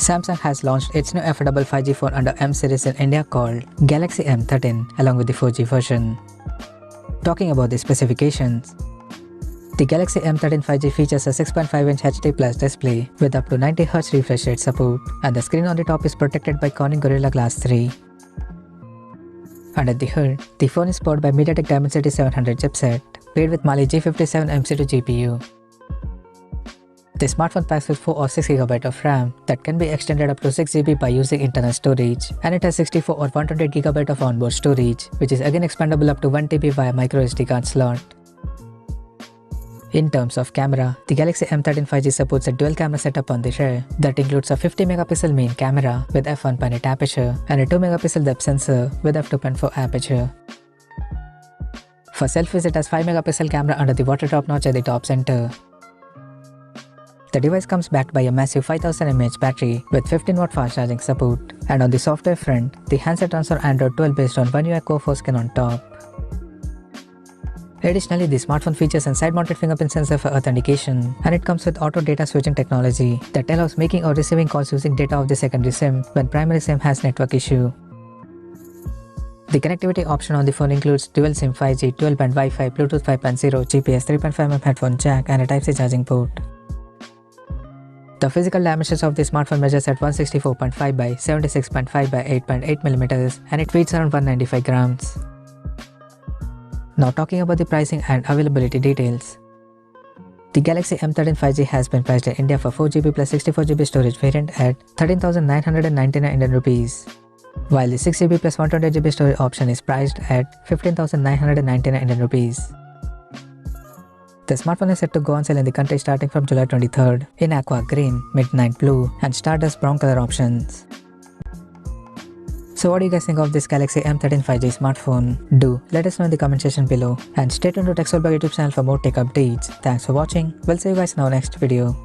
Samsung has launched its new affordable 5G phone under M series in India called Galaxy M13 along with the 4G version. Talking about the specifications, the Galaxy M13 5G features a 6.5-inch HD Plus display with up to 90Hz refresh rate support, and the screen on the top is protected by Corning Gorilla Glass 3. Under the hood, the phone is powered by MediaTek Dimensity 700 chipset, paired with Mali G57 MC2 GPU. The smartphone packs with 4 or 6GB of RAM that can be extended up to 6GB by using internal storage, and it has 64 or 128GB of onboard storage, which is again expandable up to 1TB via microSD card slot. In terms of camera, the Galaxy M13 5G supports a dual camera setup on the rear that includes a 50MP main camera with f1.8 aperture and a 2MP depth sensor with f2.4 aperture. For selfies, it has 5MP camera under the water drop notch at the top center. The device comes backed by a massive 5000 mAh battery with 15W fast charging support, and on the software front, the handset runs on Android 12 based on One UI Core 4 skin on top. Additionally, the smartphone features a side-mounted fingerprint sensor for authentication, and it comes with auto data switching technology that allows making or receiving calls using data of the secondary SIM when primary SIM has network issue. The connectivity option on the phone includes dual SIM 5G, 12-band Wi-Fi, Bluetooth 5.0, GPS 3.5mm headphone jack, and a Type-C charging port. The physical dimensions of the smartphone measures at 164.5 by 76.5 by 8.8mm, and it weighs around 195 grams. Now talking about the pricing and availability details. The Galaxy M13 5G has been priced in India for 4GB plus 64GB storage variant at 13,999 Indian rupees, while the 6GB plus 128GB storage option is priced at 15,999 Indian rupees. The smartphone is set to go on sale in the country starting from July 23rd in aqua green, midnight blue, and stardust brown color options. So what do you guys think of this Galaxy M13 5G smartphone? Do let us know in the comment section below, and stay tuned to TechSolve YouTube channel for more tech updates. Thanks for watching. We'll see you guys in our next video.